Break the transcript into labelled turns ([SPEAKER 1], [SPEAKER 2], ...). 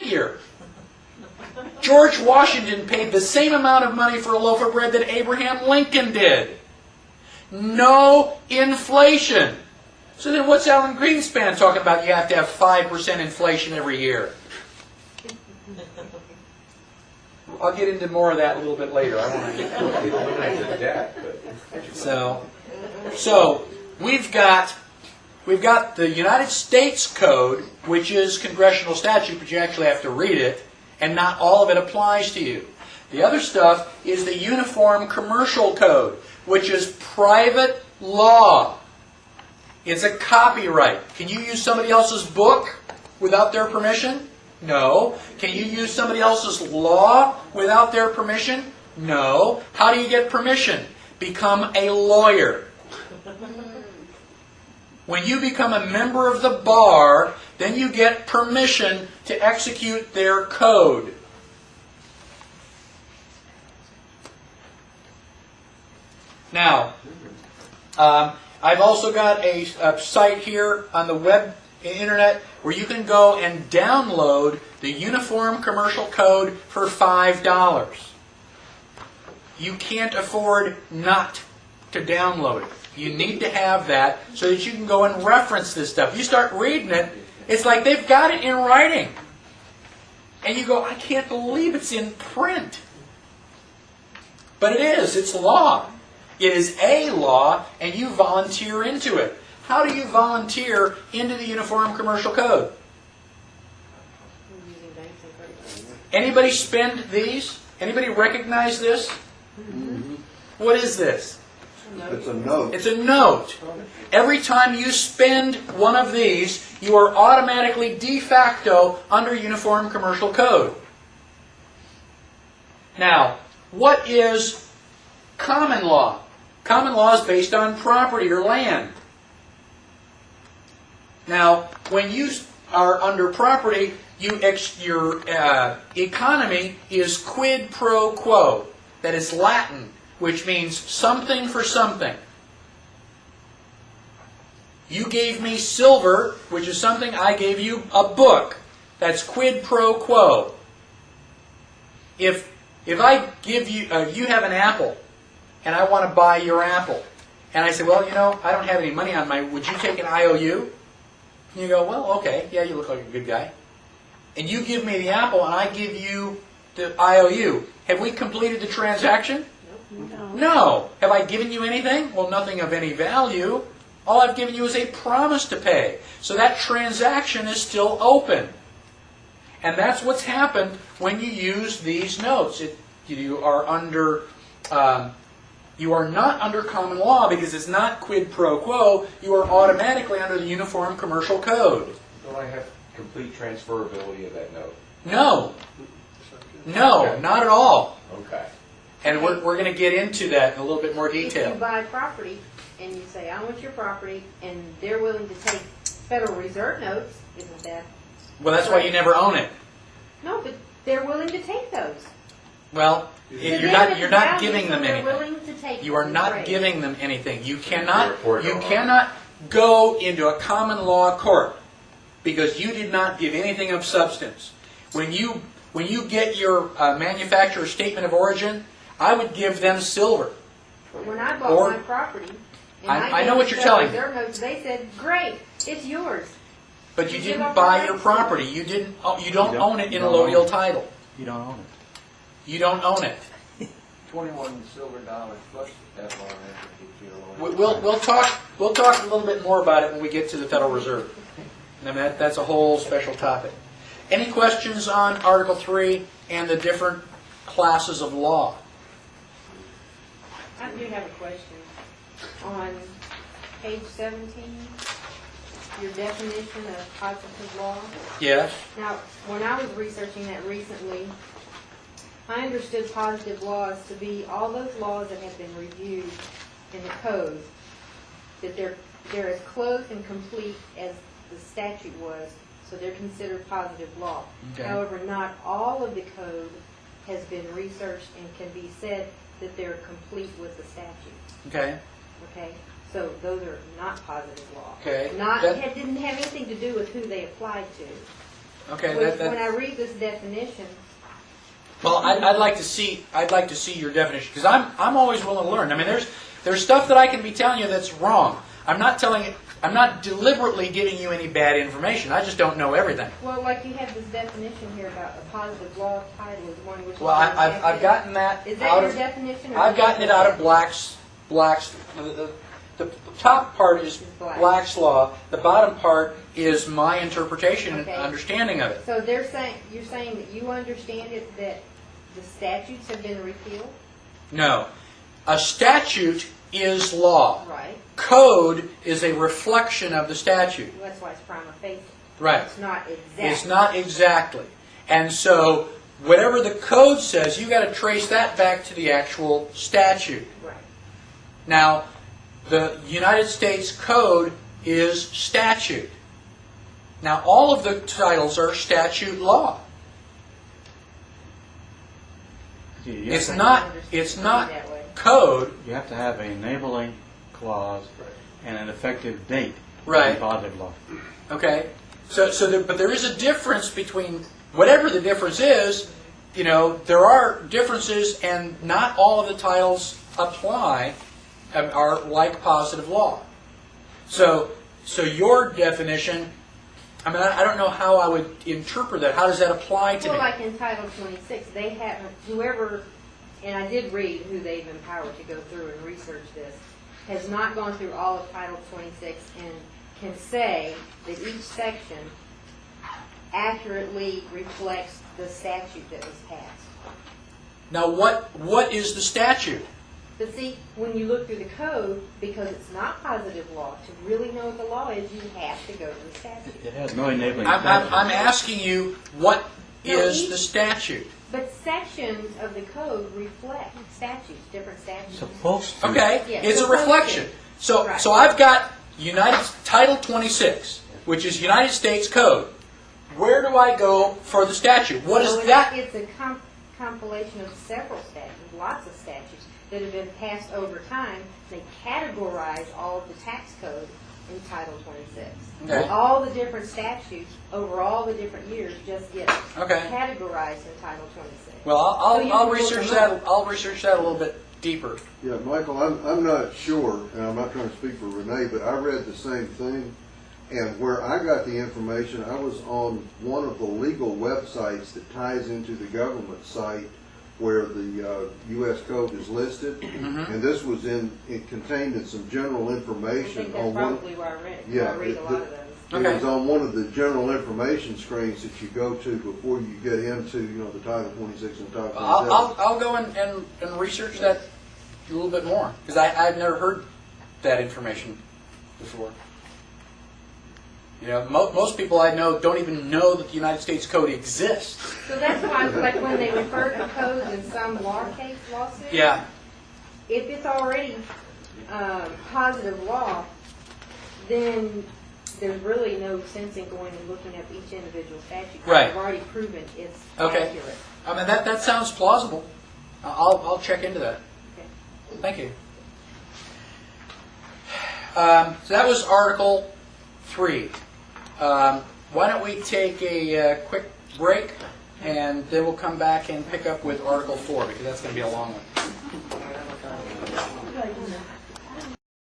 [SPEAKER 1] figure. George Washington paid the same amount of money for a loaf of bread that Abraham Lincoln did. No inflation. So then what's Alan Greenspan talking about? You have to have 5% inflation every year. I'll get into more of that a little bit later. I want to. So we've got the United States Code, which is congressional statute, but you actually have to read it, and not all of it applies to you. The other stuff is the Uniform Commercial Code, which is private law. It's a copyright. Can you use somebody else's book without their permission? No. Can you use somebody else's law without their permission? No. How do you get permission? Become a lawyer. When you become a member of the bar, then you get permission to execute their code. Now, I've also got a site here on the web internet where you can go and download the Uniform Commercial Code for $5. You can't afford not to download it. You need to have that so that you can go and reference this stuff. You start reading it, it's like they've got it in writing. And you go, I can't believe it's in print. But it is. It's law. It is a law, and you volunteer into it. How do you volunteer into the Uniform Commercial Code? Anybody spend these? Anybody recognize this? Mm-hmm. What is this?
[SPEAKER 2] It's a note.
[SPEAKER 1] It's a note. Every time you spend one of these, you are automatically de facto under Uniform Commercial Code. Now, what is common law? Common law is based on property or land. Now, when you are under property, your economy is quid pro quo. That is Latin, which means something for something. You gave me silver, which is something. I gave you a book. That's quid pro quo. If I give you, you have an apple, and I want to buy your apple, and I say, well, you know, I don't have any money on my, would you take an IOU? And you go, well, okay, yeah, you look like a good guy. And you give me the apple, and I give you the IOU. Have we completed the transaction?
[SPEAKER 3] No.
[SPEAKER 1] No. Have I given you anything? Well, nothing of any value. All I've given you is a promise to pay. So that transaction is still open. And that's what's happened when you use these notes. You are under... you are not under common law because it's not quid pro quo. You are automatically under the Uniform Commercial Code.
[SPEAKER 4] Don't I have complete transferability of that note?
[SPEAKER 1] No. No,
[SPEAKER 4] Okay.
[SPEAKER 1] not at all.
[SPEAKER 4] Okay.
[SPEAKER 1] And we're going to get into that in a little bit more
[SPEAKER 3] If you
[SPEAKER 1] detail.
[SPEAKER 3] buy property and you say, I want your property, and they're willing to take Federal Reserve notes, isn't that?
[SPEAKER 1] Well, that's why you never own it.
[SPEAKER 3] No, but they're willing to take those.
[SPEAKER 1] Well,
[SPEAKER 3] To
[SPEAKER 1] you're
[SPEAKER 3] them,
[SPEAKER 1] not
[SPEAKER 3] it's value,
[SPEAKER 1] giving them
[SPEAKER 3] so they're
[SPEAKER 1] anything.
[SPEAKER 3] willing to take
[SPEAKER 1] You are
[SPEAKER 3] them
[SPEAKER 1] not
[SPEAKER 3] and trade.
[SPEAKER 1] giving them anything. You cannot
[SPEAKER 4] Or
[SPEAKER 1] go into a common law court because you did not give anything of substance. When you get your manufacturer's statement of origin, I would give them silver.
[SPEAKER 3] When I bought
[SPEAKER 1] Or-
[SPEAKER 3] my property, and
[SPEAKER 1] I
[SPEAKER 3] gave
[SPEAKER 1] know what
[SPEAKER 3] them
[SPEAKER 1] you're
[SPEAKER 3] Federal
[SPEAKER 1] telling me.
[SPEAKER 3] Reserve notes, they said, great, it's yours.
[SPEAKER 1] But you
[SPEAKER 3] You
[SPEAKER 1] didn't
[SPEAKER 3] give up
[SPEAKER 1] buy
[SPEAKER 3] your
[SPEAKER 1] your
[SPEAKER 3] rights.
[SPEAKER 1] property. You don't own it in a
[SPEAKER 2] don't own
[SPEAKER 1] loyal
[SPEAKER 2] it.
[SPEAKER 1] title.
[SPEAKER 2] You don't own it.
[SPEAKER 1] You don't own it.
[SPEAKER 5] 21 silver dollars plus FRN.
[SPEAKER 1] We'll talk a little bit more about it when we get to the Federal Reserve. I mean, that's a whole special topic. Any questions on Article 3 and the different classes of law?
[SPEAKER 3] I do have a question. On page 17, your definition of positive law.
[SPEAKER 1] Yes.
[SPEAKER 3] Now, when I was researching that recently, I understood positive laws to be all those laws that have been reviewed in the code, that they're as close and complete as the statute was, so they're considered positive law.
[SPEAKER 1] Okay.
[SPEAKER 3] However, not all of the code has been researched and can be said that they're complete with the statute.
[SPEAKER 1] Okay.
[SPEAKER 3] Okay? So those are not positive law.
[SPEAKER 1] Okay.
[SPEAKER 3] Not,
[SPEAKER 1] That-
[SPEAKER 3] it didn't have anything to do with who they applied to.
[SPEAKER 1] Okay,
[SPEAKER 3] Which, when I read this definition,
[SPEAKER 1] well, I'd like to see your definition, because I'm always willing to learn. I mean, there's stuff that I can be telling you that's wrong. I'm not deliberately giving you any bad information. I just don't know everything.
[SPEAKER 3] well, like you have this definition here about a positive law title is one which is...
[SPEAKER 1] Well, I've gotten that
[SPEAKER 3] Is that
[SPEAKER 1] out
[SPEAKER 3] your
[SPEAKER 1] of...
[SPEAKER 3] definition? Or
[SPEAKER 1] I've
[SPEAKER 3] is that
[SPEAKER 1] gotten it out of Black's. The top part is Black's law. The bottom part is my interpretation
[SPEAKER 3] Okay.
[SPEAKER 1] and understanding of it.
[SPEAKER 3] So you're saying that you understand it, that the statutes have been repealed?
[SPEAKER 1] No. A statute is law.
[SPEAKER 3] Right.
[SPEAKER 1] Code is a reflection of the statute.
[SPEAKER 3] Well, that's why it's prima facie.
[SPEAKER 1] Right.
[SPEAKER 3] It's not exact.
[SPEAKER 1] It's not exactly. And so, whatever the code says, you got to trace that back to the actual statute.
[SPEAKER 3] Right.
[SPEAKER 1] Now, the United States Code is statute. Now, all of the titles are statute law.
[SPEAKER 2] You
[SPEAKER 1] It's
[SPEAKER 2] have
[SPEAKER 1] not
[SPEAKER 3] That way.
[SPEAKER 1] code.
[SPEAKER 2] you have to have an enabling clause and an effective date.
[SPEAKER 1] Right.
[SPEAKER 2] In positive law.
[SPEAKER 1] Okay? But there is a difference between, whatever the difference is, there are differences, and not all of the titles apply, are like positive law. So your definition, I mean, I don't know how I would interpret that. How does that apply to
[SPEAKER 3] Well,
[SPEAKER 1] me?
[SPEAKER 3] like in Title 26, they have, whoever, and I did read who they've empowered to go through and research this, has not gone through all of Title 26 and can say that each section accurately reflects the statute that was passed.
[SPEAKER 1] Now, what is the statute?
[SPEAKER 3] But see, when you look through the code, because it's not positive law, to really know what the law is, you have to go to the statute.
[SPEAKER 2] It has no enabling
[SPEAKER 1] I'm
[SPEAKER 2] statute.
[SPEAKER 1] asking you, what
[SPEAKER 3] No,
[SPEAKER 1] is the statute?
[SPEAKER 3] But sections of the code reflect statutes, different statutes.
[SPEAKER 2] Supposed to.
[SPEAKER 1] Okay,
[SPEAKER 3] Yeah,
[SPEAKER 1] it's a
[SPEAKER 3] supposed
[SPEAKER 1] reflection.
[SPEAKER 3] to.
[SPEAKER 1] So,
[SPEAKER 3] Right.
[SPEAKER 1] so I've got Title 26, which is United States Code. Where do I go for the statute? What is
[SPEAKER 3] So
[SPEAKER 1] that?
[SPEAKER 3] It's a compilation of several statutes, lots of statutes that have been passed over time. They categorize all of the tax code in Title 26.
[SPEAKER 1] Okay.
[SPEAKER 3] All the different statutes over all the different years just get
[SPEAKER 1] Okay.
[SPEAKER 3] categorized in Title 26.
[SPEAKER 1] Well,
[SPEAKER 3] So you
[SPEAKER 1] I'll
[SPEAKER 3] can
[SPEAKER 1] research
[SPEAKER 3] look
[SPEAKER 1] that.
[SPEAKER 3] them up.
[SPEAKER 1] I'll research that a little bit deeper.
[SPEAKER 2] Yeah, Michael, I'm not sure, and I'm not trying to speak for Renee, but I read the same thing. And where I got the information, I was on one of the legal websites that ties into the government site where the U.S. Code is listed. And this was it contained in some general
[SPEAKER 3] I
[SPEAKER 2] information
[SPEAKER 3] think
[SPEAKER 2] on
[SPEAKER 3] that's
[SPEAKER 2] one.
[SPEAKER 3] probably where I read it.
[SPEAKER 2] Yeah,
[SPEAKER 3] I read a lot of those.
[SPEAKER 2] It
[SPEAKER 1] Okay.
[SPEAKER 2] was on one of the general information screens that you go to before you get into, the Title 26 and Title 27.
[SPEAKER 1] I'll go and research that a little bit more, because I've never heard that information before. Most people I know don't even know that the United States Code exists.
[SPEAKER 3] So that's why, like when they refer to codes in some lawsuit,
[SPEAKER 1] Yeah.
[SPEAKER 3] if it's already positive law, then there's really no sense in going and looking up each individual statute.
[SPEAKER 1] Right.
[SPEAKER 3] I've already proven it's
[SPEAKER 1] Okay.
[SPEAKER 3] accurate.
[SPEAKER 1] I mean, that sounds plausible. I'll check into that.
[SPEAKER 3] Okay.
[SPEAKER 1] Thank you. So that was Article 3. Why don't we take a quick break, and then we'll come back and pick up with Article 4, because that's going to be a long one.